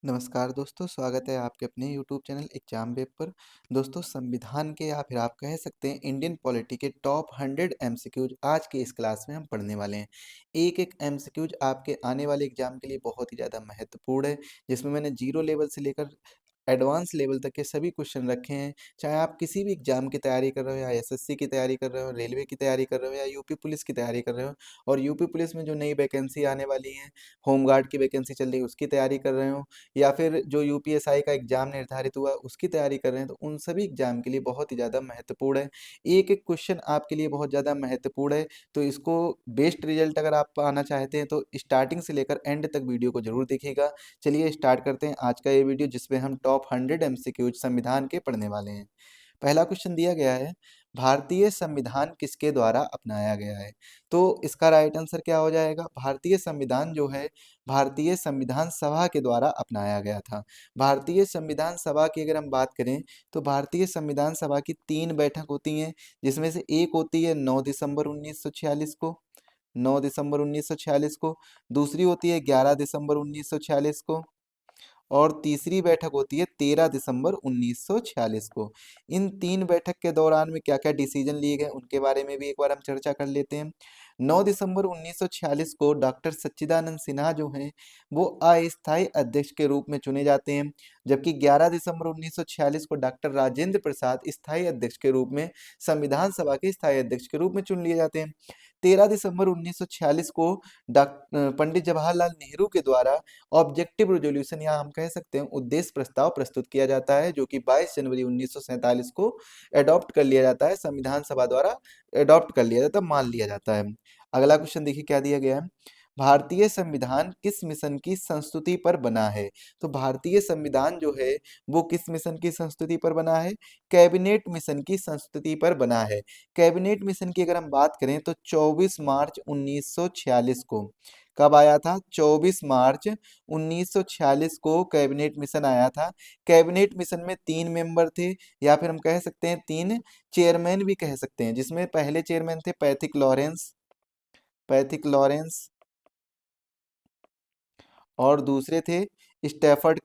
नमस्कार दोस्तों, स्वागत है आपके अपने यूट्यूब चैनल एग्जाम वेब पर। दोस्तों, संविधान के या फिर आप कह सकते हैं इंडियन पॉलिटी के टॉप 100 एमसीक्यूज आज के इस क्लास में हम पढ़ने वाले हैं। एक एक एमसीक्यूज आपके आने वाले एग्जाम के लिए बहुत ही ज़्यादा महत्वपूर्ण है, जिसमें मैंने जीरो लेवल से लेकर एडवांस लेवल तक के सभी क्वेश्चन रखे हैं। चाहे आप किसी भी एग्जाम की तैयारी कर रहे हो, या एसएससी की तैयारी कर रहे हो, रेलवे की तैयारी कर रहे हो, या यूपी पुलिस की तैयारी कर रहे हो, और यूपी पुलिस में जो नई वैकेंसी आने वाली है, होमगार्ड की वैकेंसी चल रही है, उसकी तैयारी कर रहे हो, या फिर जो यूपीएसआई का एग्जाम निर्धारित हुआ उसकी तैयारी कर रहे हैं, तो उन सभी एग्जाम के लिए बहुत ही ज़्यादा महत्वपूर्ण है। एक एक क्वेश्चन आपके लिए बहुत ज़्यादा महत्वपूर्ण है, तो इसको बेस्ट रिजल्ट अगर आप पाना चाहते हैं तो स्टार्टिंग से लेकर एंड तक वीडियो को जरूर देखिएगा। चलिए स्टार्ट करते हैं आज का ये वीडियो, जिसमें हम टॉप 100 एमसीक्यूज संविधान के पढ़ने वाले हैं। पहला क्वेश्चन दिया गया है, भारतीय संविधान किसके द्वारा अपनाया गया है? तो इसका राइट आंसर क्या हो जाएगा? भारतीय संविधान जो है भारतीय संविधान सभा के द्वारा अपनाया गया था। भारतीय संविधान सभा की अगर हम बात करें तो भारतीय संविधान सभा की 3 बैठक होती हैं, जिसमें से एक होती है 9 दिसंबर 1946 को, 9 दिसंबर 1946 को, दूसरी होती है 11 दिसंबर 1946 को, और तीसरी बैठक होती है 13 दिसंबर 1946 को। इन 3 बैठक के दौरान में क्या-क्या डिसीजन लिए गए उनके बारे में भी एक बार हम चर्चा कर लेते हैं। 9 दिसंबर 1946 को डॉक्टर सच्चिदानंद सिन्हा जो हैं वो अस्थायी अध्यक्ष के रूप में चुने जाते हैं, जबकि 11 दिसंबर 1946 को डॉक्टर राजेंद्र प्रसाद स्थायी अध्यक्ष के रूप में संविधान सभा के स्थायी अध्यक्ष के रूप में चुन लिए जाते हैं। 13 दिसंबर 1946 को पंडित जवाहरलाल नेहरू के द्वारा ऑब्जेक्टिव रेजोल्यूशन, या हम कह सकते हैं उद्देश्य प्रस्ताव प्रस्तुत किया जाता है, जो कि 22 जनवरी 1947 को अडॉप्ट कर लिया जाता है, संविधान सभा द्वारा अडॉप्ट कर लिया जाता है, मान लिया जाता है। अगला क्वेश्चन देखिए क्या दिया गया है, भारतीय संविधान किस मिशन की संस्तुति पर बना है? तो भारतीय संविधान जो है वो किस मिशन की संस्तुति पर बना है? कैबिनेट मिशन की संस्तुति पर बना है। कैबिनेट मिशन की अगर हम बात करें तो 24 मार्च 1946 को, कब आया था? 24 मार्च 1946 को कैबिनेट मिशन आया था। कैबिनेट मिशन में 3 मेंबर थे, या फिर हम कह सकते हैं 3 चेयरमैन भी कह सकते हैं, जिसमें पहले चेयरमैन थे पैथिक लॉरेंस, और दूसरे थे स्टैफर्ड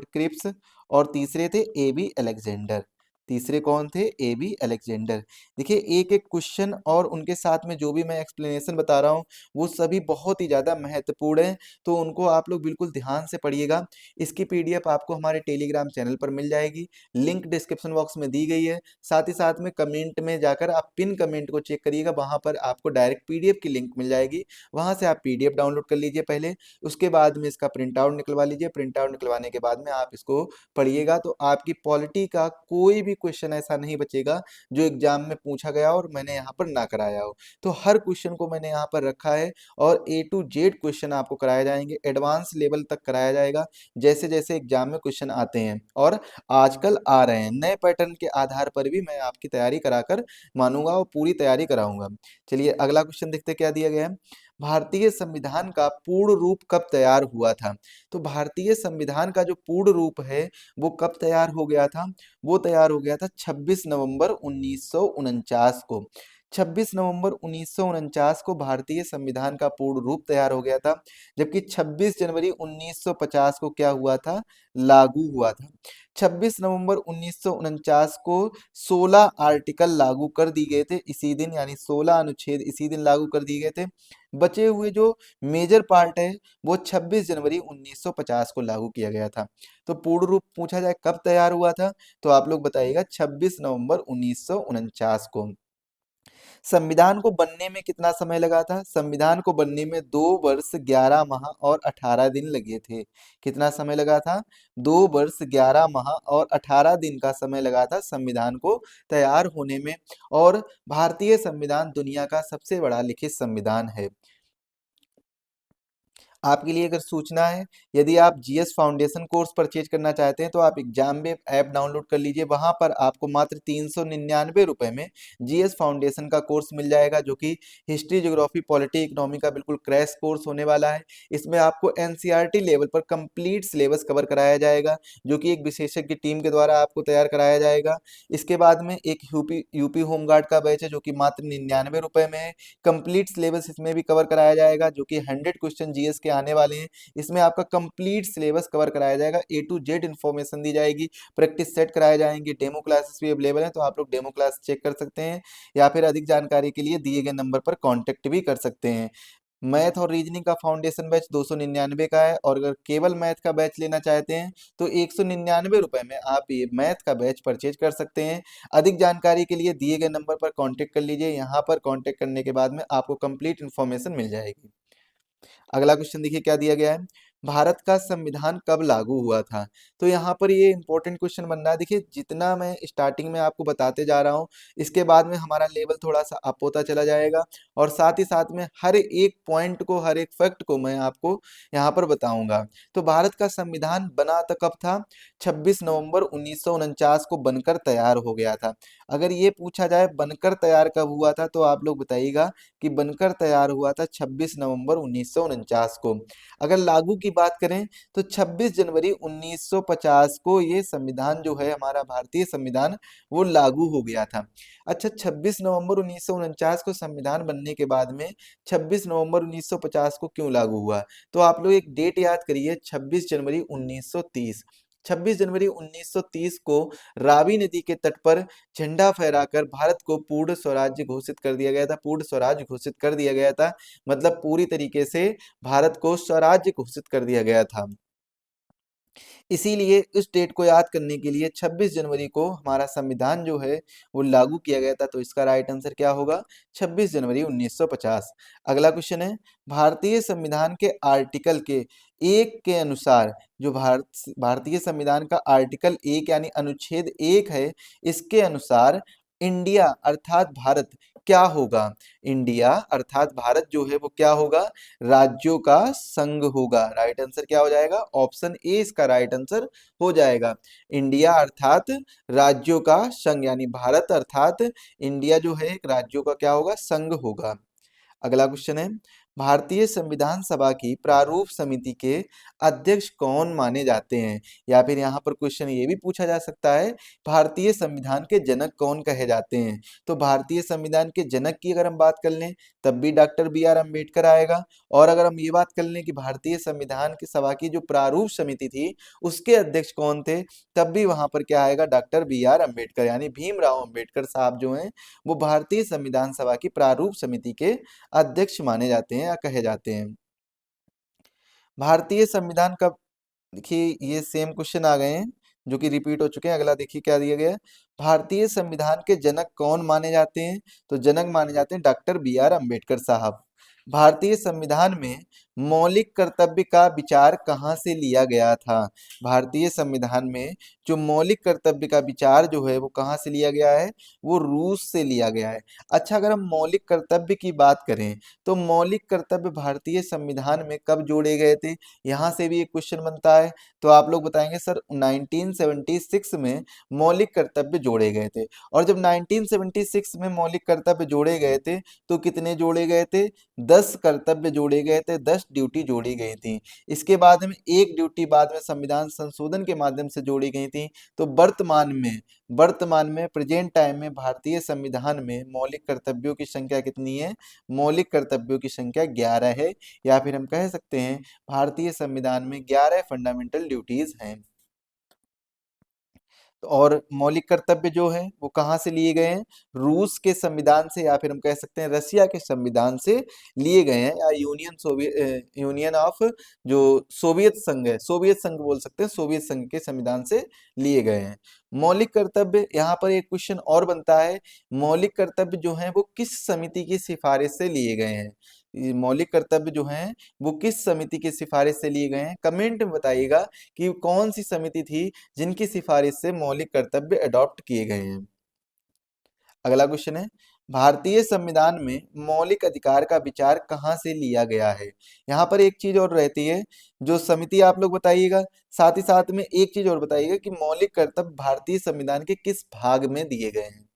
क्रिप्स, और तीसरे थे एबी अलेक्जेंडर। तीसरे कौन थे? AB Alexander. देखिए एक एक क्वेश्चन और उनके साथ में जो भी मैं एक्सप्लेनेशन बता रहा हूँ वो सभी बहुत ही ज़्यादा महत्वपूर्ण हैं, तो उनको आप लोग बिल्कुल ध्यान से पढ़िएगा। इसकी पीडीएफ आपको हमारे टेलीग्राम चैनल पर मिल जाएगी, लिंक डिस्क्रिप्शन बॉक्स में दी गई है। साथ ही साथ में कमेंट में जाकर आप पिन कमेंट को चेक करिएगा, वहाँ पर आपको डायरेक्ट पीडीएफ की लिंक मिल जाएगी। वहाँ से आप पीडीएफ डाउनलोड कर लीजिए पहले, उसके बाद में इसका प्रिंट आउट निकलवा लीजिए। प्रिंट आउट निकलवाने के बाद में आप इसको पढ़िएगा, तो आपकी पॉलिटी का कोई भी क्वेश्चन ऐसा नहीं बचेगा जो एग्जाम में पूछा गया और मैंने यहाँ पर ना कराया हो। तो हर क्वेश्चन को मैंने यहाँ पर रखा है, और ए टू जेड क्वेश्चन आपको कराए जाएंगे, एडवांस लेवल तक कराया जाएगा, जैसे जैसे एग्जाम में क्वेश्चन आते हैं और आजकल आ रहे हैं नए पैटर्न के आधार पर भी मैं आपकी तैयारी कराकर मानूंगा और पूरी तैयारी कराऊंगा। चलिए अगला क्वेश्चन देखते क्या दिया गया है, भारतीय संविधान का पूर्ण रूप कब तैयार हुआ था? तो भारतीय संविधान का जो पूर्ण रूप है वो कब तैयार हो गया था? वो तैयार हो गया था 26 नवंबर 1949 को। 26 नवंबर 1949 को भारतीय संविधान का पूर्ण रूप तैयार हो गया था, जबकि 26 जनवरी 1950 को क्या हुआ था? लागू हुआ था। 26 नवंबर 1949 को 16 आर्टिकल लागू कर दिए गए थे इसी दिन, यानी 16 अनुच्छेद इसी दिन लागू कर दिए गए थे। बचे हुए जो मेजर पार्ट है वो 26 जनवरी 1950 को लागू किया गया था। तो पूर्ण रूप पूछा जाए कब तैयार हुआ था, तो आप लोग बताइएगा 26 नवंबर 1949 को। संविधान को बनने में कितना समय लगा था? संविधान को बनने में 2 वर्ष 11 माह और 18 दिन लगे थे। कितना समय लगा था? 2 वर्ष 11 माह और 18 दिन का समय लगा था संविधान को तैयार होने में, और भारतीय संविधान दुनिया का सबसे बड़ा लिखित संविधान है। आपके लिए अगर सूचना है, यदि आप जीएस फाउंडेशन कोर्स परचेज करना चाहते हैं तो आप एग्जाम वेब ऐप डाउनलोड कर लीजिए। वहां पर आपको मात्र 399 रुपए में जीएस फाउंडेशन का कोर्स मिल जाएगा, जो कि हिस्ट्री, ज्योग्राफी, पॉलिटी, इकोनॉमी का बिल्कुल क्रैश कोर्स होने वाला है। इसमें आपको एनसीईआरटी लेवल पर कंप्लीट सिलेबस कवर कराया जाएगा, जो कि एक विशेषज्ञ टीम के द्वारा आपको तैयार कराया जाएगा। इसके बाद में एक यूपी यूपी होमगार्ड का बैच है, जो कि मात्र 99 रुपए में है। कंप्लीट सिलेबस इसमें भी कवर कराया जाएगा, जो कि 100 क्वेश्चन जीएस के आने वाले हैं। इसमें आपका कंप्लीट सिलेबस कवर कराया जाएगा, ए टू जेड इन्फॉर्मेशन दी जाएगी, प्रैक्टिस सेट कराए जाएंगे, डेमो क्लासेस भी अवेलेबल हैं, तो आप लोग डेमो क्लास चेक कर सकते हैं, या फिर अधिक जानकारी के लिए दिए गए नंबर पर कॉन्टेक्ट भी कर सकते हैं। मैथ और रीजनिंग का फाउंडेशन बैच 299 का है, और अगर केवल मैथ का बैच लेना चाहते हैं तो 199 रुपए में आप ये मैथ का बैच परचेज कर सकते हैं। अधिक जानकारी के लिए दिए गए नंबर पर कांटेक्ट कर लीजिए। यहाँ पर कांटेक्ट करने के बाद में आपको कंप्लीट इन्फॉर्मेशन मिल जाएगी। अगला क्वेश्चन देखिए क्या दिया गया है। भारत का संविधान कब लागू हुआ था? तो यहाँ पर ये इंपॉर्टेंट क्वेश्चन बन रहा है। देखिए, जितना मैं स्टार्टिंग में आपको बताते जा रहा हूँ, इसके बाद में हमारा लेवल थोड़ा सा अप होता चला जाएगा, और साथ ही साथ में हर एक पॉइंट को, हर एक फैक्ट को मैं आपको यहाँ पर बताऊंगा। तो भारत का संविधान बना तो कब था? 26 नवंबर 1949 को बनकर तैयार हो गया था। अगर ये पूछा जाए बनकर तैयार कब हुआ था, तो आप लोग बताइएगा कि बनकर तैयार हुआ था 26 नवंबर 1949 को। अगर लागू की बात करें तो 26 जनवरी 1950 को ये संविधान जो है, हमारा भारतीय संविधान, वो लागू हो गया था। अच्छा, 26 नवंबर 1949 को संविधान बनने के बाद में 26 नवंबर 1950 को क्यों लागू हुआ? तो आप लोग एक डेट याद करिए, 26 जनवरी 1930। 26 जनवरी 1930 को रावी नदी के तट पर झंडा फहराकर भारत को पूर्ण स्वराज्य घोषित कर दिया गया था। पूर्ण स्वराज घोषित कर दिया गया था, मतलब पूरी तरीके से भारत को स्वराज्य घोषित कर दिया गया था। इसीलिए इस डेट को याद करने के लिए 26 जनवरी को हमारा संविधान जो है वो लागू किया गया था। तो इसका राइट आंसर क्या होगा? 26 जनवरी 1950। अगला क्वेश्चन है, भारतीय संविधान के आर्टिकल के एक के अनुसार, जो भारतीय संविधान का आर्टिकल 1 यानी अनुच्छेद 1 है, इसके अनुसार इंडिया अर्थात भारत क्या होगा? इंडिया अर्थात भारत जो है वो क्या होगा? राज्यों का संघ होगा। राइट आंसर क्या हो जाएगा? ऑप्शन ए इसका राइट आंसर हो जाएगा। इंडिया अर्थात राज्यों का संघ, यानी भारत अर्थात इंडिया जो है एक राज्यों का क्या होगा? संघ होगा। अगला क्वेश्चन है, भारतीय संविधान सभा की प्रारूप समिति के अध्यक्ष कौन माने जाते हैं? या फिर यहाँ पर क्वेश्चन ये भी पूछा जा सकता है, भारतीय संविधान के जनक कौन कहे जाते हैं? तो भारतीय संविधान के जनक की अगर हम बात कर लें, तब भी डॉक्टर बी आर अम्बेडकर आएगा। और अगर हम ये बात कर लें कि भारतीय संविधान की सभा की जो प्रारूप समिति थी, उसके अध्यक्ष कौन थे, तब भी वहां पर क्या आएगा? डॉक्टर बी आर अम्बेडकर, यानी भीमराव अम्बेडकर साहब जो हैं, वो भारतीय संविधान सभा की प्रारूप समिति के अध्यक्ष माने जाते हैं या कहे जाते हैं। भारतीय संविधान का, देखिए ये सेम क्वेश्चन आ गए हैं जो कि रिपीट हो चुके हैं। अगला देखिए क्या दिया गया है, भारतीय संविधान के जनक कौन माने जाते हैं? तो जनक माने जाते हैं डॉक्टर बी आर अम्बेडकर साहब। भारतीय संविधान में मौलिक कर्तव्य का विचार कहाँ से लिया गया था? भारतीय संविधान में जो मौलिक कर्तव्य का विचार जो है वो कहाँ से लिया गया है? वो रूस से लिया गया है। अच्छा, अगर हम मौलिक कर्तव्य की बात करें तो मौलिक कर्तव्य भारतीय संविधान में कब जोड़े गए थे? यहाँ से भी एक क्वेश्चन बनता है। तो आप लोग बताएंगे सर 1976 में मौलिक कर्तव्य जोड़े गए थे। और जब 1976 में मौलिक कर्तव्य जोड़े गए थे तो कितने जोड़े गए थे? 10 कर्तव्य जोड़े गए थे, 10 ड्यूटी जोड़ी गई थी। इसके बाद में एक ड्यूटी बाद में संविधान संशोधन के माध्यम से जोड़ी गई थी। तो वर्तमान में प्रेजेंट टाइम में भारतीय संविधान में मौलिक कर्तव्यों की संख्या कितनी है? मौलिक कर्तव्यों की संख्या 11 है, या फिर हम कह सकते हैं भारतीय संविधान में 11 फंडामेंटल ड्यूटीज हैं। और मौलिक कर्तव्य जो है वो कहाँ से लिए गए हैं? रूस के संविधान से, या फिर हम कह सकते हैं रसिया के संविधान से लिए गए हैं, या यूनियन ऑफ जो सोवियत संघ है, सोवियत संघ बोल सकते हैं, सोवियत संघ के संविधान से लिए गए हैं। मौलिक कर्तव्य, यहाँ पर एक क्वेश्चन और बनता है, मौलिक कर्तव्य जो है वो किस समिति की सिफारिश से लिए गए हैं? ये मौलिक कर्तव्य जो हैं वो किस समिति की सिफारिश से लिए गए हैं? कमेंट में बताइएगा कि कौन सी समिति थी जिनकी सिफारिश से मौलिक कर्तव्य अडॉप्ट किए गए हैं। अगला क्वेश्चन है, भारतीय संविधान में मौलिक अधिकार का विचार कहाँ से लिया गया है? यहाँ पर एक चीज और रहती है, जो समिति आप लोग बताइएगा, साथ ही साथ में एक चीज और बताइएगा कि मौलिक कर्तव्य भारतीय संविधान के किस भाग में दिए गए हैं।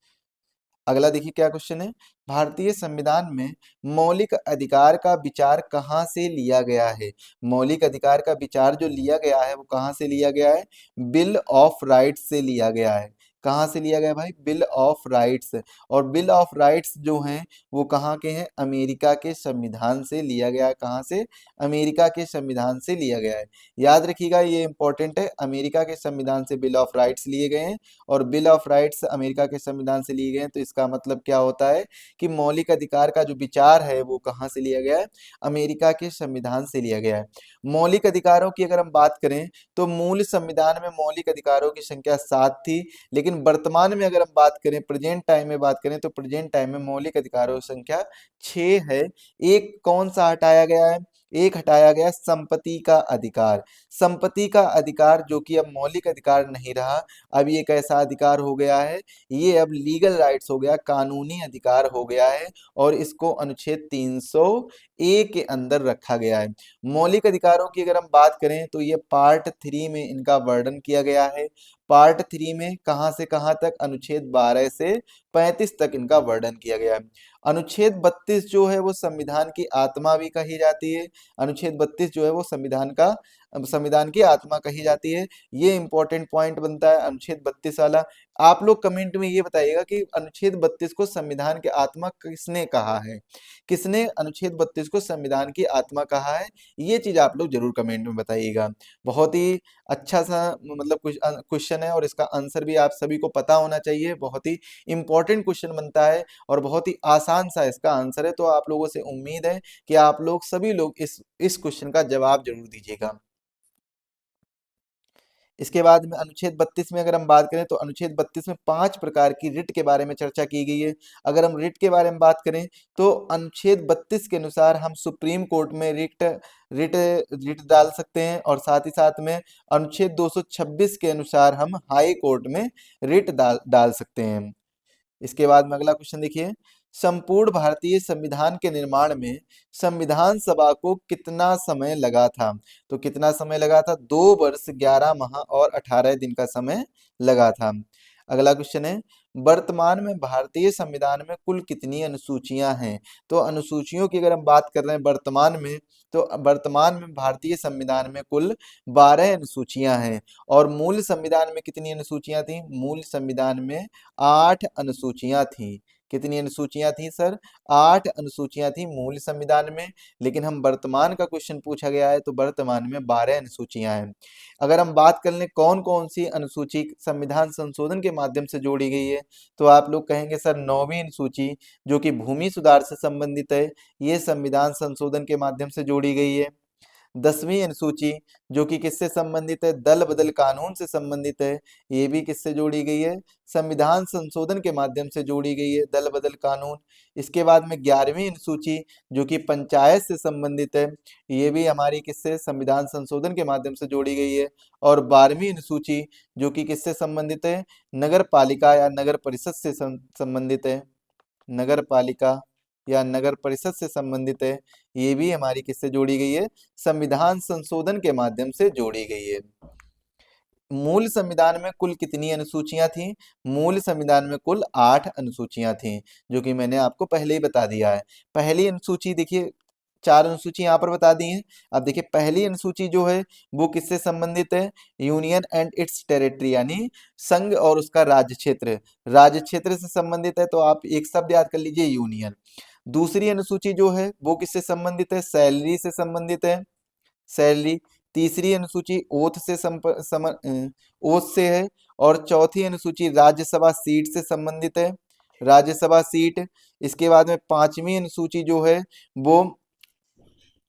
अगला देखिए क्या क्वेश्चन है, भारतीय संविधान में मौलिक अधिकार का विचार कहाँ से लिया गया है? मौलिक अधिकार का विचार जो लिया गया है वो कहाँ से लिया गया है? बिल ऑफ राइट्स से लिया गया है। कहाँ से लिया गया भाई? Bill of rights. और बिल ऑफ राइट्स जो हैं वो कहाँ के हैं? अमेरिका के संविधान से लिया गया है। कहाँ से? अमेरिका के संविधान से लिया गया है। याद रखिएगा, ये इंपॉर्टेंट है, अमेरिका के संविधान से बिल ऑफ राइट्स लिए गए हैं और बिल ऑफ राइट्स अमेरिका के संविधान से लिए गए हैं। तो इसका मतलब क्या होता है कि मौलिक अधिकार का जो विचार है वो कहाँ से लिया गया है? अमेरिका के संविधान से लिया गया है। मौलिक अधिकारों की अगर हम बात करें तो मूल संविधान में मौलिक अधिकारों की संख्या 7 थी, लेकिन वर्तमान में अगर हम बात करें, प्रेजेंट टाइम में बात करें, तो प्रेजेंट टाइम में मौलिक अधिकारों की संख्या 6 है। एक कौन सा हटाया गया है? एक हटाया गया संपत्ति का अधिकार। संपत्ति का अधिकार जो कि अब मौलिक अधिकार नहीं रहा, अब ये कैसा अधिकार हो गया है? ये अब लीगल राइट्स हो गया, कानूनी अधिकार हो गया है और इसको अनुच्छेद 300 ए के अंदर रखा गया है। मौलिक अधिकारों की अगर हम बात करें तो ये पार्ट 3 में इनका वर्णन किया गया है। पार्ट 3 में कहां से कहां तक? अनुच्छेद 12 से 35 तक इनका वर्णन किया गया है। अनुच्छेद 32 जो है वो संविधान की आत्मा भी कही जाती है। अनुच्छेद 32 जो है वो संविधान की आत्मा कही जाती है। ये इंपॉर्टेंट पॉइंट बनता है अनुच्छेद 32 वाला। आप लोग कमेंट में ये बताइएगा कि अनुच्छेद 32 को संविधान की आत्मा किसने कहा है? किसने अनुच्छेद 32 को संविधान की आत्मा कहा है? ये चीज आप लोग जरूर कमेंट में बताइएगा। बहुत ही अच्छा सा मतलब क्वेश्चन है और इसका आंसर भी आप सभी को पता होना चाहिए। बहुत ही इंपॉर्टेंट क्वेश्चन बनता है और बहुत ही आसान सा इसका आंसर है। तो आप लोगों से उम्मीद है कि आप लोग सभी लोग इस क्वेश्चन का जवाब जरूर दीजिएगा। इसके बाद में अनुच्छेद 32 में अगर हम बात करें तो अनुच्छेद 32 में 5 प्रकार की रिट के बारे में चर्चा की गई है। अगर हम रिट के बारे में बात करें तो अनुच्छेद 32 के अनुसार हम सुप्रीम कोर्ट में रिट रिट डाल सकते हैं और साथ ही साथ में अनुच्छेद 226 के अनुसार हम हाई कोर्ट में रिट डाल सकते हैं। इसके बाद में अगला क्वेश्चन देखिए, संपूर्ण भारतीय संविधान के निर्माण में संविधान सभा को कितना समय लगा था? तो कितना समय लगा था? 2 वर्ष 11 माह और 18 दिन का समय लगा था। अगला क्वेश्चन है, वर्तमान में भारतीय संविधान में कुल कितनी अनुसूचियां हैं? तो अनुसूचियों की अगर हम बात कर रहे हैं वर्तमान में, तो वर्तमान में भारतीय संविधान में कुल 12 अनुसूचियां हैं। और मूल संविधान में कितनी अनुसूचियां थी? मूल संविधान में 8 अनुसूचियां थी। कितनी अनुसूचियां थी सर? 8 अनुसूचियां थी मूल संविधान में। लेकिन हम वर्तमान का क्वेश्चन पूछा गया है तो वर्तमान में 12 अनुसूचियां हैं। अगर हम बात कर लें कौन कौन सी अनुसूची संविधान संशोधन के माध्यम से जोड़ी गई है, तो आप लोग कहेंगे सर 9वीं अनुसूची जो कि भूमि सुधार से संबंधित है, ये संविधान संशोधन के माध्यम से जोड़ी गई है। 10वीं अनुसूची जो कि किससे संबंधित है? दल बदल कानून से संबंधित है, ये भी किससे जोड़ी गई है? संविधान संशोधन के माध्यम से जोड़ी गई है, दल बदल कानून। इसके बाद में 11वीं अनुसूची जो कि पंचायत से संबंधित है, ये भी हमारी किससे? संविधान संशोधन के माध्यम से जोड़ी गई है। और 12वीं अनुसूची जो कि किससे संबंधित है? नगर पालिका या नगर परिषद से संबंधित है। नगर पालिका या नगर परिषद से संबंधित है, ये भी हमारी किससे जोड़ी गई है? संविधान संशोधन के माध्यम से जोड़ी गई है। मूल संविधान में कुल कितनी अनुसूचियां थी? मूल संविधान में कुल 8 अनुसूचियां थी, जो कि मैंने आपको पहले ही बता दिया है। पहली अनुसूची देखिए, 4 अनुसूची यहाँ पर बता दी हैं। अब देखिए पहली अनुसूची जो है वो किससे संबंधित है? यूनियन एंड इट्स टेरिटरी, यानी संघ और उसका राज्य क्षेत्र। राज्य क्षेत्र से संबंधित है, तो आप एक शब्द याद कर लीजिए, यूनियन। दूसरी अनुसूची जो है वो किससे संबंधित है? सैलरी से संबंधित है, सैलरी। तीसरी अनुसूची ओथ से ओथ से है। और चौथी अनुसूची राज्यसभा सीट से संबंधित है, राज्यसभा सीट। इसके बाद में 5वीं अनुसूची जो है वो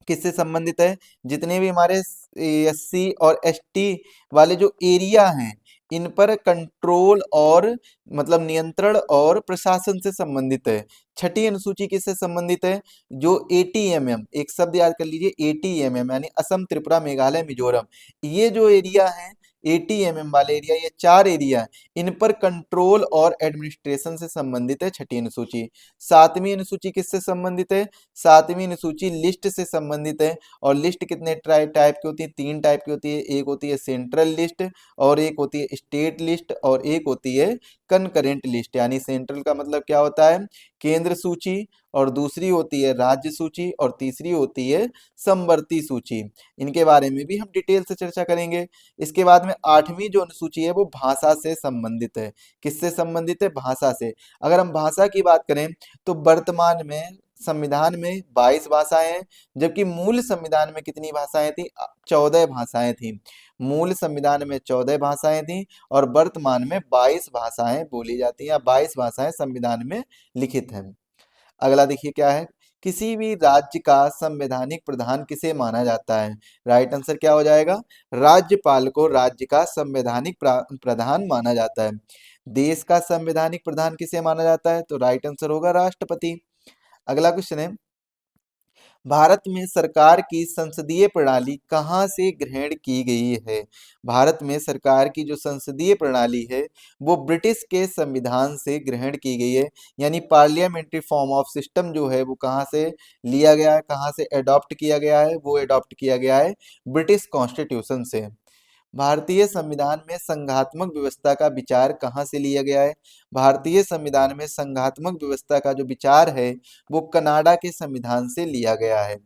किससे संबंधित है? जितने भी हमारे एससी और एसटी वाले जो एरिया हैं, इन पर कंट्रोल और मतलब नियंत्रण और प्रशासन से संबंधित है। छठी अनुसूची किससे संबंधित है? जो एटीएमएम, एक शब्द याद कर लीजिए, एटीएमएम यानी असम, त्रिपुरा, मेघालय, मिजोरम, ये जो एरिया है 80 mm वाले एरिया, ये 4 एरिया, इन पर कंट्रोल और एडमिनिस्ट्रेशन से संबंधित है छठी अनुसूची। सातवीं अनुसूची किससे संबंधित है? सातवीं अनुसूची लिस्ट से संबंधित है। और लिस्ट कितने टाइप की होती है? 3 टाइप की होती है। एक होती है सेंट्रल लिस्ट, और एक होती है स्टेट लिस्ट, और एक होती है कंकरेंट लिस्ट। यानी सेंट्रल का मतलब क्या होता है? केंद्र सूची, और दूसरी होती है राज्य सूची, और तीसरी होती है समवर्ती सूची। इनके बारे में भी हम डिटेल से चर्चा करेंगे। इसके बाद में आठवीं जो अनुसूची है वो भाषा से संबंधित है। किससे संबंधित है? भाषा से। अगर हम भाषा की बात करें तो वर्तमान में संविधान में 22 भाषाएं हैं, जबकि मूल संविधान में कितनी भाषाएं थी? 14 भाषाएं थी। मूल संविधान में 14 भाषाएं थी, और वर्तमान में 22 भाषाएं बोली जाती हैं, या 22 भाषाएं संविधान में लिखित हैं। अगला देखिए क्या है? किसी भी राज्य का संवैधानिक प्रधान किसे माना जाता है? राइट आंसर क्या हो जाएगा? राज्यपाल को राज्य का संवैधानिक प्रधान माना जाता है। देश का संवैधानिक प्रधान किसे माना जाता है? तो राइट आंसर होगा राष्ट्रपति। अगला क्वेश्चन है, भारत में सरकार की संसदीय प्रणाली कहाँ से ग्रहण की गई है? भारत में सरकार की जो संसदीय प्रणाली है वो ब्रिटिश के संविधान से ग्रहण की गई है। यानी पार्लियामेंट्री फॉर्म ऑफ सिस्टम जो है वो कहाँ से लिया गया है, कहाँ से अडॉप्ट किया गया है? वो अडॉप्ट किया गया है ब्रिटिश कॉन्स्टिट्यूशन से। भारतीय संविधान में संघात्मक व्यवस्था का विचार कहाँ से लिया गया है? भारतीय संविधान में संघात्मक व्यवस्था का जो विचार है वो कनाडा के संविधान से लिया गया है।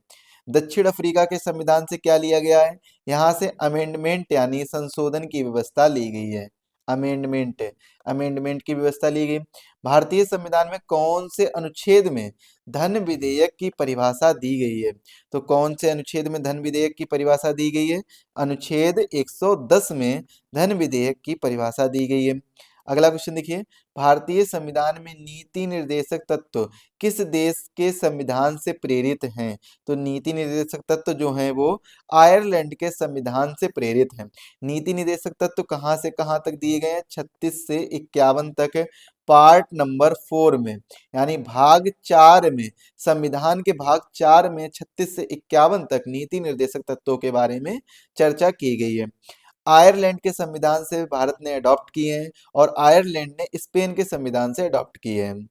दक्षिण अफ्रीका के संविधान से क्या लिया गया है? यहाँ से अमेंडमेंट यानी संशोधन की व्यवस्था ली गई है। अमेंडमेंट, अमेंडमेंट की व्यवस्था ली गई। भारतीय संविधान में कौन से अनुच्छेद में धन विधेयक की परिभाषा दी गई है? तो कौन से अनुच्छेद में धन विधेयक की परिभाषा दी गई है? अनुच्छेद 110 में धन विधेयक की परिभाषा दी गई है। अगला क्वेश्चन देखिए, भारतीय संविधान में नीति निर्देशक तत्व किस देश के संविधान से प्रेरित हैं? तो नीति निर्देशक तत्व जो हैं वो आयरलैंड के संविधान से प्रेरित हैं। नीति निर्देशक तत्व कहाँ से कहाँ तक दिए गए हैं? 36 से 51 तक, पार्ट नंबर 4 में, यानी भाग 4 में, संविधान के भाग 4 में 36 से 51 तक नीति निर्देशक तत्वों के बारे में चर्चा की गई है। आयरलैंड के संविधान से भारत ने अडॉप्ट किए हैं, और आयरलैंड ने स्पेन के संविधान से अडॉप्ट किए हैं।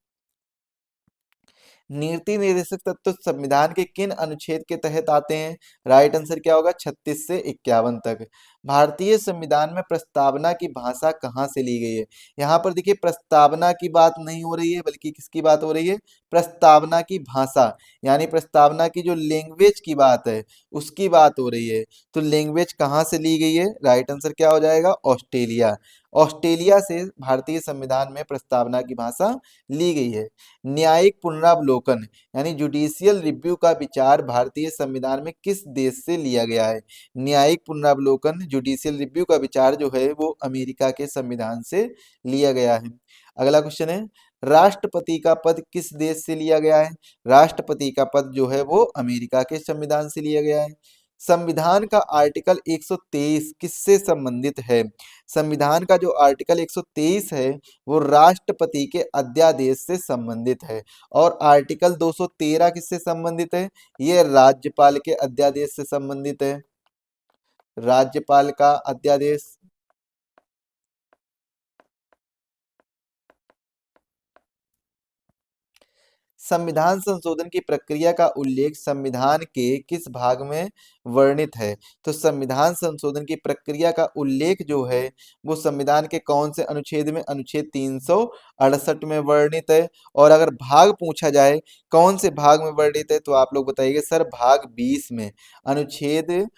नीति निर्देशक तत्व संविधान के किन अनुच्छेद के तहत आते हैं? राइट आंसर क्या होगा? 36 से 51 तक। भारतीय संविधान में प्रस्तावना की भाषा कहाँ से ली गई है? यहाँ पर देखिए प्रस्तावना की बात नहीं हो रही है, बल्कि किसकी बात हो रही है? प्रस्तावना की भाषा, यानी प्रस्तावना की जो लैंग्वेज की बात है उसकी बात हो रही है। तो लैंग्वेज कहाँ से ली गई है? राइट आंसर क्या हो जाएगा? ऑस्ट्रेलिया। ऑस्ट्रेलिया से भारतीय संविधान में प्रस्तावना की भाषा ली गई है। न्यायिक पुनरावलोकन यानी जुडिशियल रिव्यू का विचार भारतीय संविधान में किस देश से लिया गया है? न्यायिक पुनरावलोकन जुडिशियल रिव्यू का विचार जो है वो अमेरिका के संविधान से लिया गया है। अगला क्वेश्चन है, राष्ट्रपति का पद किस देश से लिया गया है? राष्ट्रपति का पद जो है वो अमेरिका के संविधान से लिया गया है। संविधान का आर्टिकल 123 किससे संबंधित है? संविधान का जो आर्टिकल 123 है वो राष्ट्रपति के अध्यादेश से संबंधित है। और आर्टिकल 213 किससे संबंधित है? ये राज्यपाल के अध्यादेश से संबंधित है। राज्यपाल का अध्यादेश। संविधान संशोधन की प्रक्रिया का उल्लेख संविधान के किस भाग में वर्णित है? तो संविधान संशोधन की प्रक्रिया का उल्लेख जो है वो संविधान के कौन से अनुच्छेद में? अनुच्छेद 368 में वर्णित है। और अगर भाग पूछा जाए कौन से भाग में वर्णित है तो आप लोग बताइए सर भाग 20 में। अनुच्छेद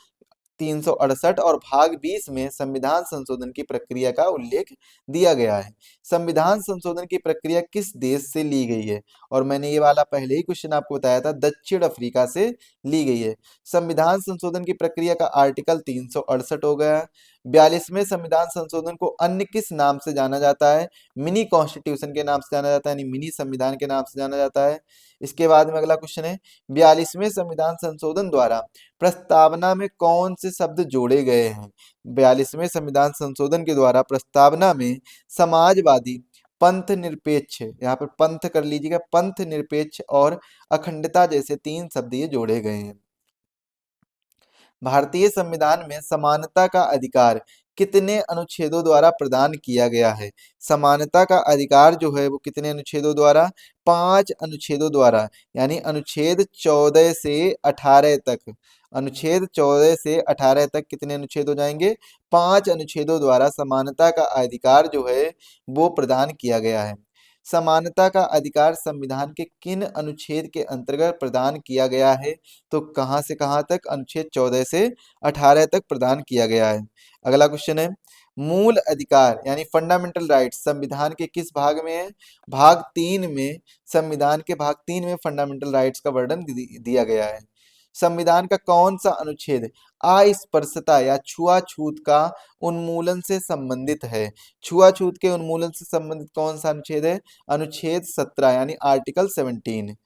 368 और भाग 20 में संविधान संशोधन की प्रक्रिया का उल्लेख दिया गया है। संविधान संशोधन की प्रक्रिया किस देश से ली गई है? और मैंने ये वाला पहले ही क्वेश्चन आपको बताया था, दक्षिण अफ्रीका से ली गई है। संविधान संशोधन की प्रक्रिया का आर्टिकल 368 हो गया। 42वें संविधान संशोधन को अन्य किस नाम से जाना जाता है? मिनी कॉन्स्टिट्यूशन के नाम से जाना जाता है, यानी मिनी संविधान के नाम से जाना जाता है। इसके बाद में अगला क्वेश्चन है, 42वें संविधान संशोधन द्वारा प्रस्तावना में कौन से शब्द जोड़े गए हैं? 42वें संविधान संशोधन के द्वारा प्रस्तावना में समाजवादी, पंथ निरपेक्ष, यहाँ पर पंथ कर लीजिएगा, पंथ निरपेक्ष और अखंडता जैसे 3 शब्द ये जोड़े गए हैं। भारतीय संविधान में समानता का अधिकार कितने अनुच्छेदों द्वारा प्रदान किया गया है? समानता का अधिकार जो है वो कितने अनुच्छेदों द्वारा? 5 अनुच्छेदों द्वारा, यानी अनुच्छेद 14 से 18 तक। अनुच्छेद 14 से 18 तक कितने अनुच्छेद हो जाएंगे? 5 अनुच्छेदों द्वारा समानता का अधिकार जो है वो प्रदान किया गया है। समानता का अधिकार संविधान के किन अनुच्छेद के अंतर्गत प्रदान किया गया है? तो कहां से कहां तक? अनुच्छेद 14 से 18 तक प्रदान किया गया है। अगला क्वेश्चन है, मूल अधिकार यानी फंडामेंटल राइट्स संविधान के किस भाग में है? भाग 3 में। संविधान के भाग 3 में फंडामेंटल राइट्स का वर्णन दिया गया है। संविधान का कौन सा अनुच्छेद अस्पृश्यता या छुआछूत का उन्मूलन से संबंधित है? छुआछूत के उन्मूलन से संबंधित कौन सा अनुच्छेद है? अनुच्छेद 17 यानी आर्टिकल 17।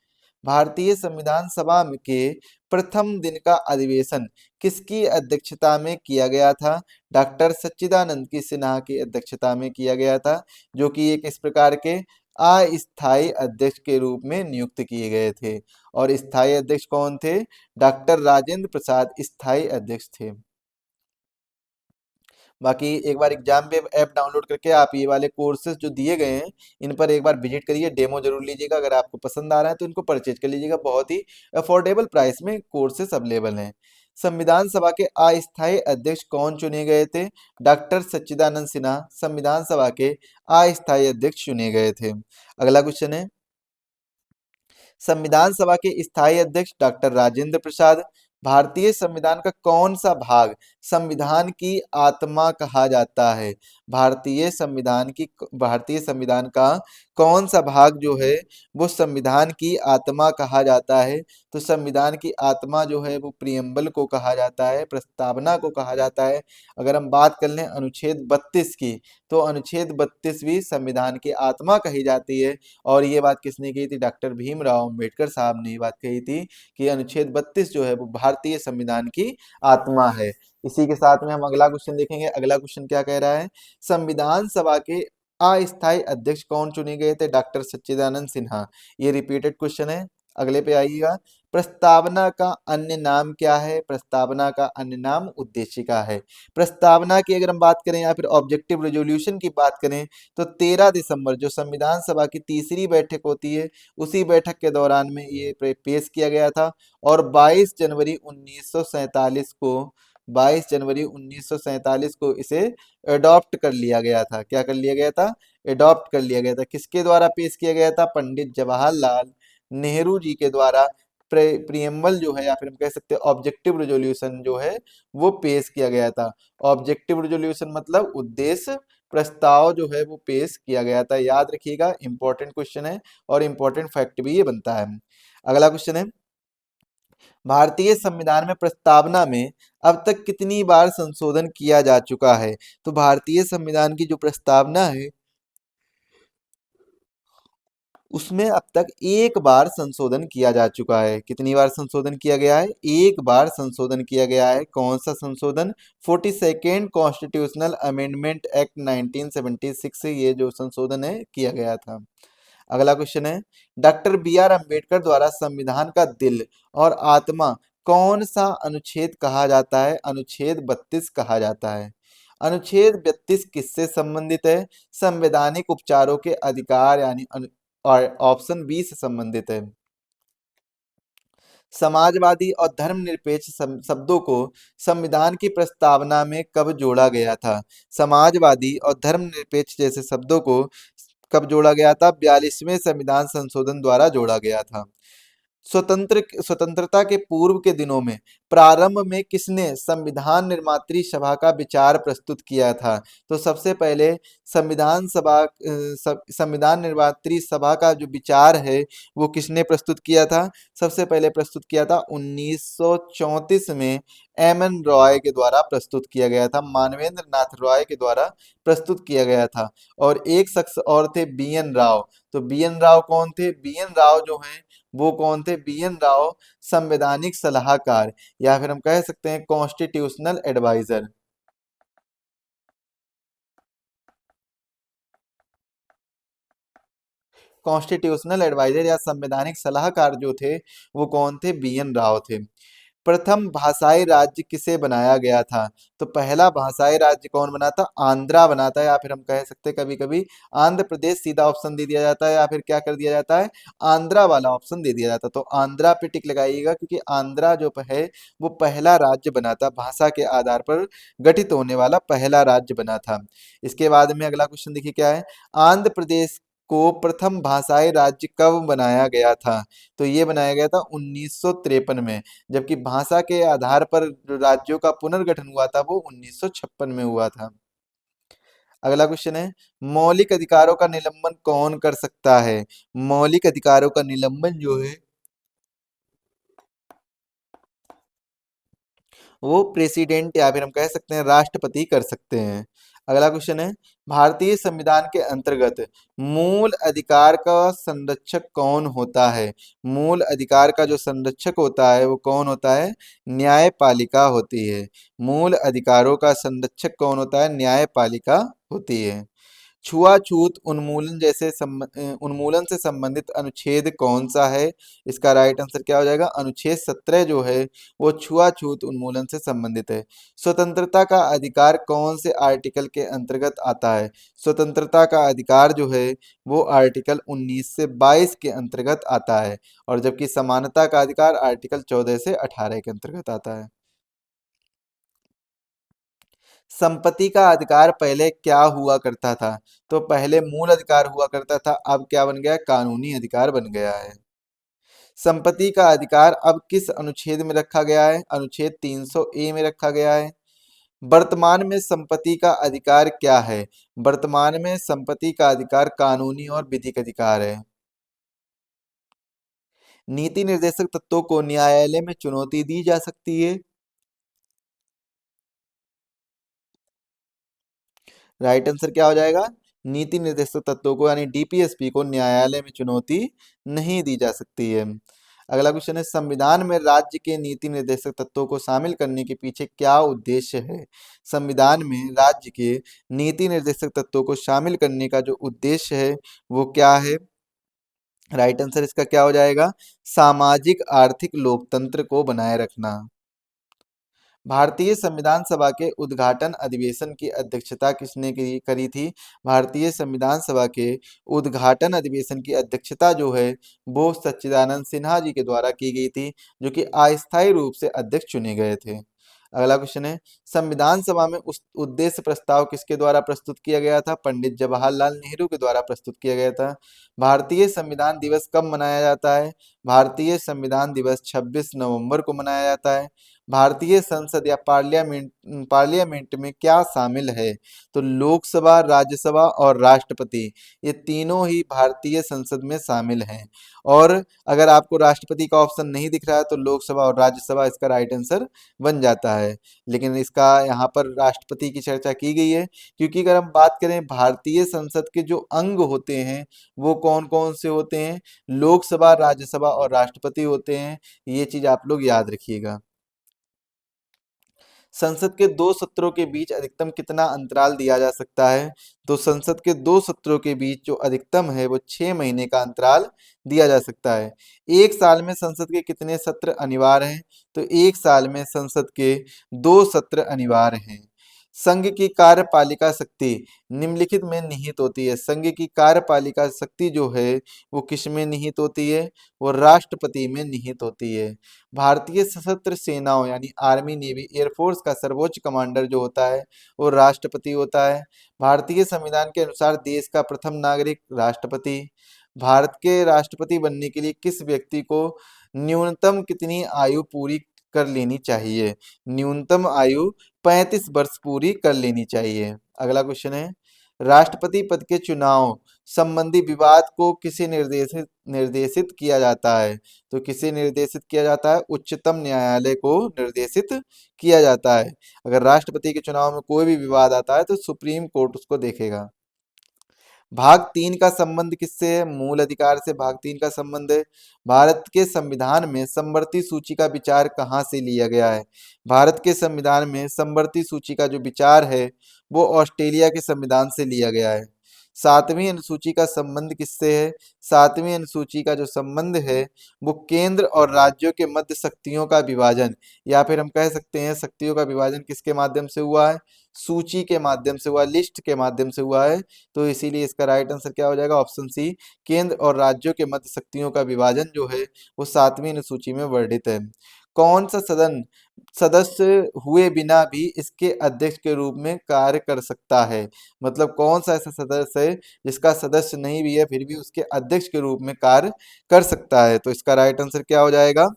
भारतीय संविधान सभा के प्रथम दिन का अधिवेशन किसकी अध्यक्षता में किया गया था? डॉक्टर सच्चिदानंद की सिन्हा की अध्यक्षता में किया गया था, जो कि एक इस प्रकार के अस्थायी अध्यक्ष के रूप में नियुक्त किए गए थे। और स्थायी अध्यक्ष कौन थे? डॉक्टर राजेंद्र प्रसाद स्थायी अध्यक्ष थे। बाकी एक बार एग्जाम वेब ऐप डाउनलोड करके आप ये वाले कोर्सेज जो दिए गए हैं इन पर एक बार विजिट करिए, डेमो जरूर लीजिएगा। अगर आपको पसंद आ रहा है तो इनको परचेज कर लीजिएगा, बहुत ही अफोर्डेबल प्राइस में कोर्सेज अवेलेबल हैं। संविधान सभा के अस्थायी अध्यक्ष कौन चुने गए थे? डॉक्टर सच्चिदानंद सिन्हा संविधान सभा के अस्थायी अध्यक्ष चुने गए थे। अगला क्वेश्चन है, संविधान सभा के स्थायी अध्यक्ष डॉक्टर राजेंद्र प्रसाद। भारतीय संविधान का कौन सा भाग संविधान की आत्मा कहा जाता है? भारतीय संविधान का कौन सा भाग जो है वो संविधान की आत्मा कहा जाता है? तो संविधान की आत्मा जो है वो प्रियम्बल को कहा जाता है, प्रस्तावना को कहा जाता है। अगर हम बात कर लें अनुच्छेद 32 की, तो अनुच्छेद 32 भी संविधान की आत्मा कही जाती है। और ये बात किसने कही थी? डॉक्टर भीमराव अंबेडकर साहब ने ये बात कही थी कि अनुच्छेद 32 जो है वो भारतीय संविधान की आत्मा है। इसी के साथ में हम अगला क्वेश्चन देखेंगे। अगला क्वेश्चन क्या कह रहा है? संविधान सभा के अस्थायी अध्यक्ष कौन चुने गए थे? डॉक्टर सच्चिदानंद सिन्हा। ये रिपीटेड क्वेश्चन है। अगले पे आइएगा, प्रस्तावना का अन्य नाम क्या है? प्रस्तावना का अन्य नाम उद्देशिका है। प्रस्तावना की अगर हम बात करें या फिर ऑब्जेक्टिव रेजोल्यूशन की बात करें, तो 13 दिसंबर जो संविधान सभा की तीसरी बैठक होती है, उसी बैठक के दौरान में ये पेश किया गया था। और 22 जनवरी 1947 को इसे अडॉप्ट कर लिया गया था। क्या कर लिया गया था? अडॉप्ट कर लिया गया था। किसके द्वारा पेश किया गया था? पंडित जवाहरलाल नेहरू जी के द्वारा प्रियम्बल जो है या फिर हम कह सकते हैं ऑब्जेक्टिव रेजोल्यूशन जो है वो पेश किया गया था। ऑब्जेक्टिव रेजोल्यूशन मतलब उद्देश्य प्रस्ताव जो है वो पेश किया गया था। याद रखिएगा, इंपॉर्टेंट क्वेश्चन है और इंपॉर्टेंट फैक्ट भी ये बनता है। अगला क्वेश्चन है, भारतीय संविधान में प्रस्तावना में अब तक कितनी बार संशोधन किया जा चुका है? तो भारतीय संविधान की जो प्रस्तावना है उसमें अब तक एक बार संशोधन किया जा चुका है। कितनी बार संशोधन किया गया है? एक बार संशोधन किया गया है। कौन सा संशोधन? 42nd कॉन्स्टिट्यूशनल अमेंडमेंट एक्ट 1976 से ये जो संशोधन है किया गया था। अगला क्वेश्चन है, डॉक्टर बी आर अम्बेडकर द्वारा संविधान का दिल और आत्मा कौन सा अनुच्छेद कहा जाता है? अनुच्छेद 32 कहा जाता है। अनुच्छेद 32 किससे संबंधित है? संवैधानिक उपचारों के अधिकार यानी और ऑप्शन बी से संबंधित है। समाजवादी और धर्मनिरपेक्ष शब्दों को संविधान की प्रस्तावना में कब जोड़ा गया था? समाजवादी और धर्मनिरपेक्ष जैसे शब्दों को कब जोड़ा गया था? 42वें संविधान संशोधन द्वारा जोड़ा गया था। स्वतंत्रता के पूर्व के दिनों में प्रारंभ में किसने संविधान निर्मात्री सभा का विचार प्रस्तुत किया था? तो सबसे पहले संविधान निर्मात्री सभा का जो विचार है वो किसने प्रस्तुत किया था? सबसे पहले प्रस्तुत किया था 1934 में एम एन रॉय के द्वारा प्रस्तुत किया गया था, मानवेंद्र नाथ रॉय के द्वारा प्रस्तुत किया गया था। और एक शख्स और थे बी एन राव। तो बी एन राव कौन थे? बी एन राव जो हैं वो कौन थे? बी एन राव संवैधानिक सलाहकार या फिर हम कह सकते हैं कॉन्स्टिट्यूशनल एडवाइजर। कॉन्स्टिट्यूशनल एडवाइजर या संवैधानिक सलाहकार जो थे वो कौन थे? बी एन राव थे। प्रथम भाषाई राज्य किसे बनाया गया था? तो पहला भाषाई राज्य कौन बना था? आंध्रा बना था, या फिर हम कह सकते हैं कभी कभी आंध्र प्रदेश सीधा ऑप्शन दे दिया जाता है, या फिर क्या कर दिया जाता है, आंध्रा वाला ऑप्शन दे दिया जाता है। तो आंध्रा पे टिक लगाइएगा, क्योंकि आंध्रा जो है वो पहला राज्य बना था, भाषा के आधार पर गठित होने वाला पहला राज्य बना था। इसके बाद में अगला क्वेश्चन देखिए क्या है, आंध्र प्रदेश को प्रथम भाषाई राज्य कब बनाया गया था? तो ये बनाया गया था 1953 में, जबकि भाषा के आधार पर जो राज्यों का पुनर्गठन हुआ था वो 1956 में हुआ था। अगला क्वेश्चन है, मौलिक अधिकारों का निलंबन कौन कर सकता है? मौलिक अधिकारों का निलंबन जो है वो प्रेसिडेंट, या फिर हम कह सकते हैं राष्ट्रपति कर सकते हैं। अगला क्वेश्चन है, भारतीय संविधान के अंतर्गत मूल अधिकार का संरक्षक कौन होता है? मूल अधिकार का जो संरक्षक होता है वो कौन होता है? न्यायपालिका होती है। मूल अधिकारों का संरक्षक कौन होता है? न्यायपालिका होती है। छुआछूत उन्मूलन उन्मूलन से संबंधित अनुच्छेद कौन सा है? इसका राइट आंसर क्या हो जाएगा? अनुच्छेद 17 जो है वो छुआछूत उन्मूलन से संबंधित है। स्वतंत्रता का अधिकार कौन से आर्टिकल के अंतर्गत आता है? स्वतंत्रता का अधिकार जो है वो आर्टिकल 19 से 22 के अंतर्गत आता है, और जबकि समानता का अधिकार आर्टिकल 14 से 18 के अंतर्गत आता है। संपत्ति का अधिकार पहले क्या हुआ करता था? तो पहले मूल अधिकार हुआ करता था, अब क्या बन गया? कानूनी अधिकार बन गया है। संपत्ति का अधिकार अब किस अनुच्छेद में रखा गया है? अनुच्छेद 300 ए में रखा गया है। वर्तमान में संपत्ति का अधिकार क्या है? वर्तमान में संपत्ति का अधिकार कानूनी और विधिक अधिकार है। नीति निर्देशक तत्वों को न्यायालय में चुनौती दी जा सकती है। राइट आंसर क्या हो जाएगा? नीति निर्देशक तत्वों को यानी डीपीएसपी को न्यायालय में चुनौती नहीं दी जा सकती है। अगला क्वेश्चन है, संविधान में राज्य के नीति निर्देशक तत्वों को शामिल करने के पीछे क्या उद्देश्य है? संविधान में राज्य के नीति निर्देशक तत्वों को शामिल करने का जो उद्देश्य है वो क्या है? राइट आंसर इसका क्या हो जाएगा? सामाजिक आर्थिक लोकतंत्र को बनाए रखना। भारतीय संविधान सभा के उद्घाटन अधिवेशन की अध्यक्षता किसने करी थी? भारतीय संविधान सभा के उद्घाटन अधिवेशन की अध्यक्षता जो है वो सच्चिदानंद सिन्हा जी के द्वारा की गई थी, जो कि अस्थायी रूप से अध्यक्ष चुने गए थे। अगला क्वेश्चन है, संविधान सभा में उस उद्देश्य प्रस्ताव किसके द्वारा प्रस्तुत किया गया था? पंडित जवाहरलाल नेहरू के द्वारा प्रस्तुत किया गया था। भारतीय संविधान दिवस कब मनाया जाता है? भारतीय संविधान दिवस 26 नवंबर को मनाया जाता है। भारतीय संसद या पार्लियामेंट में क्या शामिल है? तो लोकसभा, राज्यसभा और राष्ट्रपति, ये तीनों ही भारतीय संसद में शामिल हैं। और अगर आपको राष्ट्रपति का ऑप्शन नहीं दिख रहा है तो लोकसभा और राज्यसभा इसका राइट आंसर बन जाता है। लेकिन इसका यहाँ पर राष्ट्रपति की चर्चा की गई है, क्योंकि अगर हम बात करें भारतीय संसद के जो अंग होते हैं वो कौन कौन से होते हैं? लोकसभा, राज्यसभा और राष्ट्रपति होते हैं। ये चीज आप लोग याद रखिएगा। संसद के दो सत्रों के बीच अधिकतम कितना अंतराल दिया जा सकता है? तो संसद के दो सत्रों के बीच जो अधिकतम है वो 6 महीने का अंतराल दिया जा सकता है। एक साल में संसद के कितने सत्र अनिवार्य हैं? तो एक साल में संसद के 2 सत्र अनिवार्य हैं। संघ की कार्यपालिका शक्ति निम्नलिखित में निहित होती है। संघ की कार्यपालिका शक्ति जो है वो किस में निहित होती है? वो राष्ट्रपति में निहित होती है। भारतीय सशस्त्र सेनाओं यानी आर्मी, नेवी, एयरफोर्स का सर्वोच्च कमांडर जो होता है वो राष्ट्रपति होता है। भारतीय संविधान के अनुसार देश का प्रथम नागरिक राष्ट्रपति। भारत के राष्ट्रपति बनने के लिए किस व्यक्ति को न्यूनतम कितनी आयु पूरी कर लेनी चाहिए? न्यूनतम आयु 35 वर्ष पूरी कर लेनी चाहिए। अगला क्वेश्चन है, राष्ट्रपति पद के चुनाव संबंधी विवाद को किसे निर्देशित निर्देशित किया जाता है? तो किसे निर्देशित किया जाता है? उच्चतम न्यायालय को निर्देशित किया जाता है। अगर राष्ट्रपति के चुनाव में कोई भी विवाद आता है तो सुप्रीम कोर्ट उसको देखेगा। भाग 3 का संबंध किससे है? मूल अधिकार से भाग 3 का संबंध है। भारत के संविधान में समवर्ती सूची का विचार कहाँ से लिया गया है? भारत के संविधान में समवर्ती सूची का जो विचार है वो ऑस्ट्रेलिया के संविधान से लिया गया है। सातवीं अनुसूची का संबंध किससे है? सातवीं अनुसूची का जो संबंध है वो केंद्र और राज्यों के मध्य शक्तियों का विभाजन, या फिर हम कह सकते हैं शक्तियों का विभाजन किसके माध्यम से हुआ है? सूची के माध्यम से हुआ, लिस्ट के माध्यम से हुआ है। तो इसीलिए इसका राइट आंसर क्या हो जाएगा? ऑप्शन सी, केंद्र और राज्यों के मध्य शक्तियों का विभाजन जो है वो सातवीं अनुसूची में वर्णित है। कौन सा सदन सदस्य हुए बिना भी इसके अध्यक्ष के रूप में कार्य कर सकता है? मतलब कौन सा ऐसा सदस्य है जिसका सदस्य नहीं भी है फिर भी उसके अध्यक्ष के रूप में कार्य कर सकता है? तो इसका राइट आंसर क्या हो जाएगा?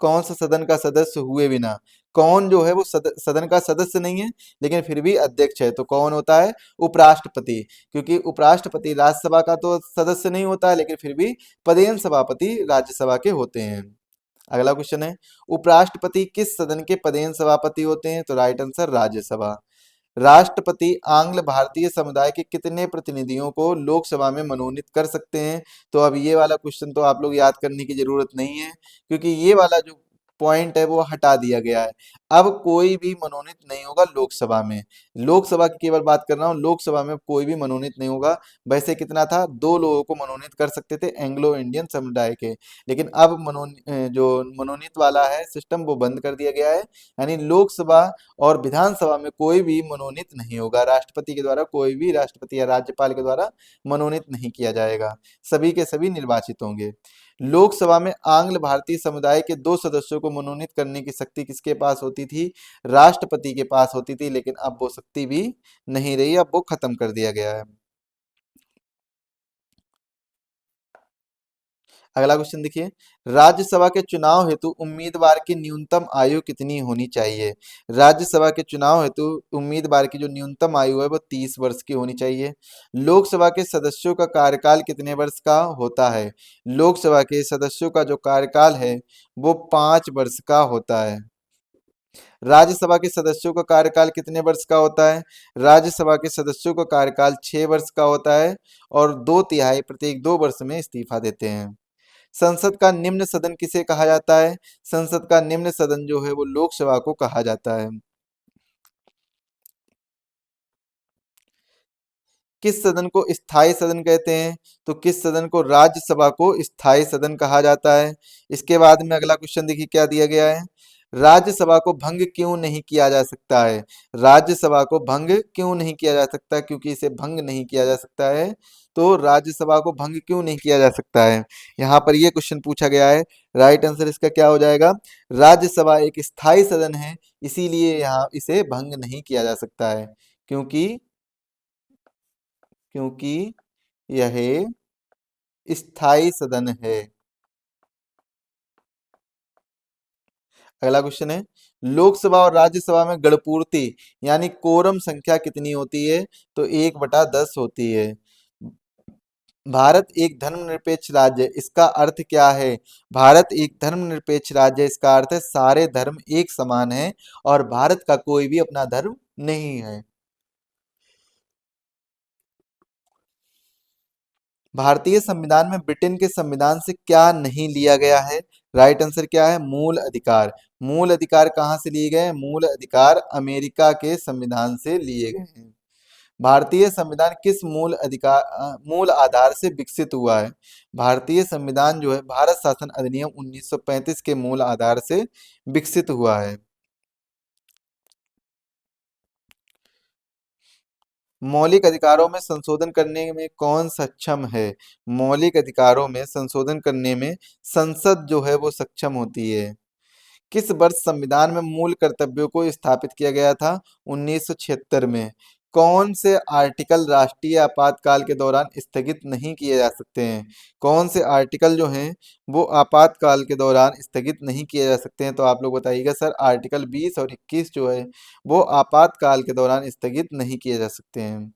कौन सा सदन का सदस्य हुए बिना, कौन जो है वो सदन का सदस्य नहीं है लेकिन फिर भी अध्यक्ष है, तो कौन होता है? उपराष्ट्रपति। क्योंकि उपराष्ट्रपति राज्यसभा का तो सदस्य नहीं होता है लेकिन फिर भी पदेन सभापति राज्यसभा के होते हैं। अगला क्वेश्चन है, उपराष्ट्रपति किस सदन के पदेन सभापति होते हैं? तो राइट आंसर राज्यसभा। राष्ट्रपति आंग्ल भारतीय समुदाय के कितने प्रतिनिधियों को लोकसभा में मनोनीत कर सकते हैं? तो अब ये वाला क्वेश्चन तो आप लोग याद करने की जरूरत नहीं है, क्योंकि ये वाला जो पॉइंट है वो हटा दिया गया है। अब कोई भी मनोनीत नहीं होगा लोकसभा में। लोकसभा की केवल बात कर रहा हूँ, लोकसभा में कोई भी मनोनीत नहीं होगा। वैसे कितना था, दो लोगों को मनोनीत कर सकते थे एंग्लो इंडियन समुदाय के, लेकिन अब जो मनोनीत वाला है सिस्टम वो बंद कर दिया गया है। यानी लोकसभा और विधानसभा में कोई भी मनोनीत नहीं होगा, राष्ट्रपति के द्वारा कोई भी, राष्ट्रपति या राज्यपाल के द्वारा मनोनीत नहीं किया जाएगा, सभी के सभी निर्वाचित होंगे। लोकसभा में आंग्ल भारतीय समुदाय के दो सदस्यों को मनोनीत करने की शक्ति किसके पास होती थी? राष्ट्रपति के पास होती थी, लेकिन अब वो शक्ति भी नहीं रही, अब वो खत्म कर दिया गया है। अगला क्वेश्चन देखिए, राज्यसभा के चुनाव हेतु उम्मीदवार की न्यूनतम आयु कितनी होनी चाहिए? राज्यसभा के चुनाव हेतु उम्मीदवार की जो न्यूनतम आयु है वो 30 वर्ष की होनी चाहिए। लोकसभा के सदस्यों का कार्यकाल कितने वर्ष का होता है? लोकसभा के सदस्यों का जो कार्यकाल है वो 5 वर्ष का होता है। राज्यसभा के सदस्यों का कार्यकाल कितने वर्ष का होता है? राज्यसभा के सदस्यों का कार्यकाल 6 वर्ष का होता है और 2/3 प्रत्येक 2 वर्ष में इस्तीफा देते हैं। संसद का निम्न सदन किसे कहा जाता है? संसद का निम्न सदन जो है वो लोकसभा को कहा जाता है। किस सदन को स्थायी सदन कहते हैं? तो किस सदन को? राज्यसभा को स्थायी सदन कहा जाता है। इसके बाद में अगला क्वेश्चन देखिए क्या दिया गया है, राज्यसभा को भंग क्यों नहीं किया जा सकता है? राज्यसभा को भंग क्यों नहीं किया जा सकता? क्योंकि इसे भंग नहीं किया जा सकता है। तो राज्यसभा को भंग क्यों नहीं किया जा सकता है, यहाँ पर ये क्वेश्चन पूछा गया है। राइट आंसर इसका क्या हो जाएगा? राज्यसभा एक स्थायी सदन है, इसीलिए यहाँ इसे भंग नहीं किया जा सकता है, क्योंकि क्योंकि यह स्थायी सदन है। अगला क्वेश्चन है, लोकसभा और राज्यसभा में गणपूर्ति यानी कोरम संख्या कितनी होती है? तो 1/10 होती है। भारत एक धर्मनिरपेक्ष राज्य है, इसका अर्थ क्या है? भारत एक धर्मनिरपेक्ष राज्य है, इसका अर्थ है सारे धर्म एक समान है और भारत का कोई भी अपना धर्म नहीं है। भारतीय संविधान में ब्रिटेन के संविधान से क्या नहीं लिया गया है? राइट आंसर क्या है? मूल अधिकार। मूल अधिकार कहाँ से लिए गए हैं? मूल अधिकार अमेरिका के संविधान से लिए गए हैं। भारतीय संविधान किस मूल आधार से विकसित हुआ है? भारतीय संविधान जो है भारत शासन अधिनियम 1935 के मूल आधार से विकसित हुआ है। मौलिक अधिकारों में संशोधन करने में कौन सक्षम है? मौलिक अधिकारों में संशोधन करने में संसद जो है वो सक्षम होती है। किस वर्ष संविधान में मूल कर्तव्यों को स्थापित किया गया था? 1976 में। कौन से आर्टिकल राष्ट्रीय आपातकाल के दौरान स्थगित नहीं किए जा सकते हैं? कौन से आर्टिकल जो हैं वो आपातकाल के दौरान स्थगित नहीं किए जा सकते हैं? तो आप लोग बताइएगा सर, आर्टिकल 20 और 21 जो है वो आपातकाल के दौरान स्थगित नहीं किए जा सकते हैं।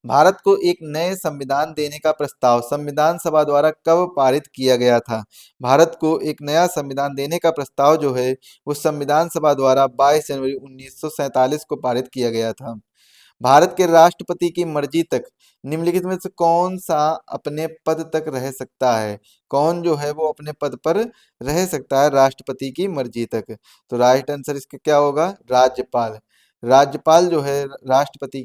भारत को एक नए संविधान देने का प्रस्ताव संविधान सभा द्वारा कब पारित किया गया था? भारत को एक नया संविधान देने का प्रस्ताव जो है वो संविधान सभा द्वारा 22 जनवरी 1947 को पारित किया गया था। भारत के राष्ट्रपति की मर्जी तक निम्नलिखित में से कौन सा अपने पद तक रह सकता है? कौन जो है वो अपने पद पर रह सकता है राष्ट्रपति की मर्जी तक? तो राइट आंसर इसका क्या होगा? राज्यपाल। राज्यपाल जो है राष्ट्रपति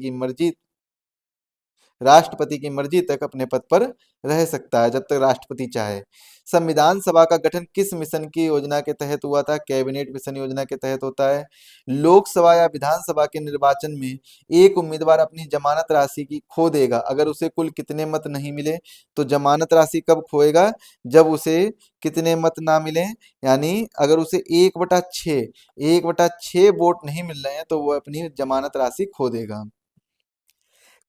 की मर्जी तक अपने पद पर रह सकता है जब तक राष्ट्रपति चाहे। संविधान सभा का गठन किस मिशन की योजना के तहत हुआ था? कैबिनेट मिशन योजना के तहत होता है। लोकसभा या विधानसभा के निर्वाचन में एक उम्मीदवार अपनी जमानत राशि की खो देगा अगर उसे कुल कितने मत नहीं मिले? तो जमानत राशि कब खोएगा? जब उसे कितने मत ना मिले, यानी अगर उसे 1/6 वोट नहीं मिल रहे हैं तो वो अपनी जमानत राशि खो देगा।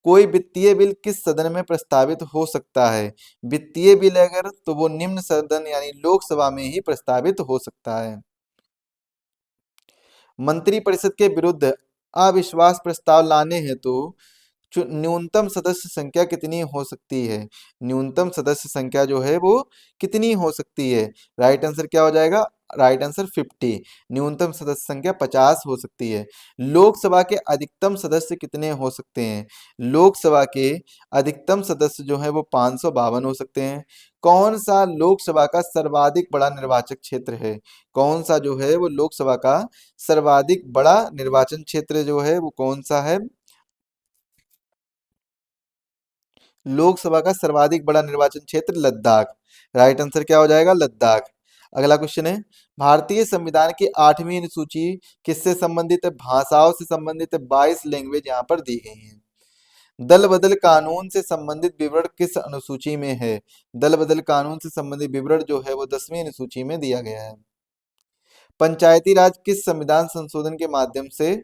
कोई वित्तीय बिल किस सदन में प्रस्तावित हो सकता है? वित्तीय बिल अगर तो वो निम्न सदन यानी लोकसभा में ही प्रस्तावित हो सकता है। मंत्रिपरिषद के विरुद्ध अविश्वास प्रस्ताव लाने हेतु न्यूनतम सदस्य संख्या कितनी हो सकती है? न्यूनतम सदस्य संख्या जो है वो कितनी हो सकती है? राइट आंसर क्या हो जाएगा? Right answer 50। न्यूनतम सदस्य संख्या 50 हो सकती है। लोकसभा के अधिकतम सदस्य कितने हो सकते हैं? लोकसभा के अधिकतम सदस्य जो है वो 552 हो सकते हैं। कौन सा लोकसभा का सर्वाधिक बड़ा निर्वाचक क्षेत्र है? कौन सा जो है वो लोकसभा का सर्वाधिक बड़ा निर्वाचन क्षेत्र जो है वो कौन सा है? लोकसभा का सर्वाधिक बड़ा निर्वाचन क्षेत्र लद्दाख। राइट आंसर क्या हो जाएगा? लद्दाख। अगला क्वेश्चन है, भारतीय संविधान की 8वीं अनुसूची किससे संबंधित है? भाषाओं से संबंधित है। 22 लैंग्वेज यहाँ पर दी गई हैं। दल बदल कानून से संबंधित विवरण किस अनुसूची में है? दल बदल कानून से संबंधित विवरण जो है वो 10वीं अनुसूची में दिया गया है। पंचायती राज किस संविधान संशोधन के माध्यम से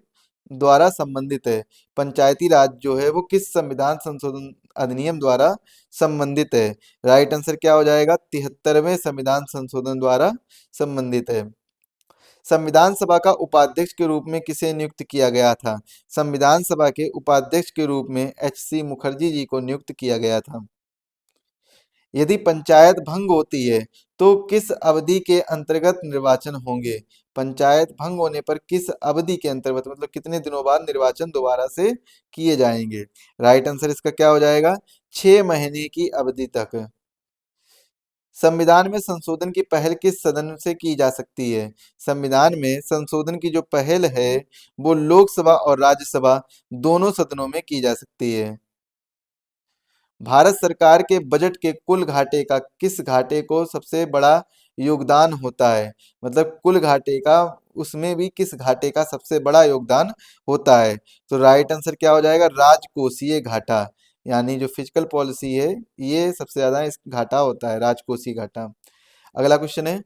द्वारा संबंधित है? पंचायती राज जो है वो किस संविधान संशोधन अधिनियम द्वारा संबंधित है? राइट आंसर क्या हो जाएगा? 73वें संविधान संशोधन द्वारा संबंधित है। संविधान सभा का उपाध्यक्ष के रूप में किसे नियुक्त किया गया था? संविधान सभा के उपाध्यक्ष के रूप में एच.सी. मुखर्जी जी को नियुक्त किया गया था। यदि पंचायत भंग होती है तो किस अवधि के अंतर्गत निर्वाचन होंगे? पंचायत भंग होने पर किस अवधि के अंतर्गत, मतलब कितने दिनों बाद निर्वाचन दोबारा से किए जाएंगे? राइट आंसर इसका क्या हो जाएगा? 6 महीने की अवधि तक। संविधान में संशोधन की पहल किस सदन से की जा सकती है? संविधान में संशोधन की जो पहल है वो लोकसभा और राज्यसभा दोनों सदनों में की जा सकती है। भारत सरकार के बजट के कुल घाटे का किस घाटे को सबसे बड़ा योगदान होता है? मतलब कुल घाटे का, उसमें भी किस घाटे का सबसे बड़ा योगदान होता है? तो राइट आंसर क्या हो जाएगा? राजकोषीय घाटा, यानी जो फिजिकल पॉलिसी है ये सबसे ज्यादा इस घाटा होता है, राजकोषीय घाटा। अगला क्वेश्चन है,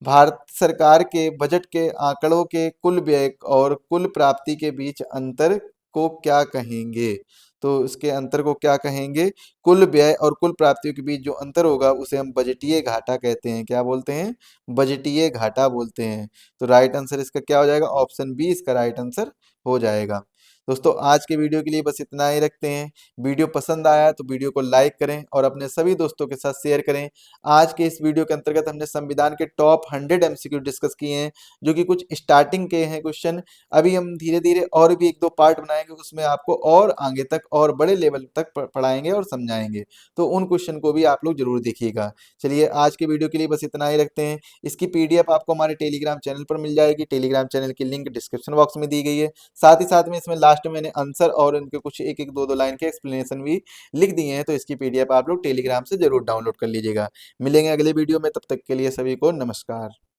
भारत सरकार के बजट के आंकड़ों के कुल व्यय और कुल प्राप्ति के बीच अंतर को क्या कहेंगे? तो इसके अंतर को क्या कहेंगे? कुल व्यय और कुल प्राप्तियों के बीच जो अंतर होगा उसे हम बजटीय घाटा कहते हैं। क्या बोलते हैं? बजटीय घाटा बोलते हैं। तो राइट आंसर इसका क्या हो जाएगा? ऑप्शन बी इसका राइट आंसर हो जाएगा। दोस्तों आज के वीडियो के लिए बस इतना ही रखते हैं। वीडियो पसंद आया तो वीडियो को लाइक करें और अपने सभी दोस्तों के साथ शेयर करें। आज के इस वीडियो के अंतर्गत हमने संविधान के टॉप 100 एमसीक्यू डिस्कस किए हैं, जो कि कुछ स्टार्टिंग के हैं क्वेश्चन। अभी हम धीरे धीरे और भी एक दो पार्ट बनाएंगे, उसमें आपको और आगे तक और बड़े लेवल तक पढ़ाएंगे और समझाएंगे, तो उन क्वेश्चन को भी आप लोग जरूर देखिएगा। चलिए आज के वीडियो के लिए बस इतना ही रखते हैं। इसकी पीडीएफ आपको हमारे टेलीग्राम चैनल पर मिल जाएगी। टेलीग्राम चैनल की लिंक डिस्क्रिप्शन बॉक्स में दी गई है। साथ ही साथ में इसमें लास्ट में मैंने आंसर और उनके कुछ एक एक दो दो लाइन के एक्सप्लेनेशन भी लिख दिए हैं, तो इसकी पीडीएफ आप लोग टेलीग्राम से जरूर डाउनलोड कर लीजिएगा। मिलेंगे अगले वीडियो में, तब तक के लिए सभी को नमस्कार।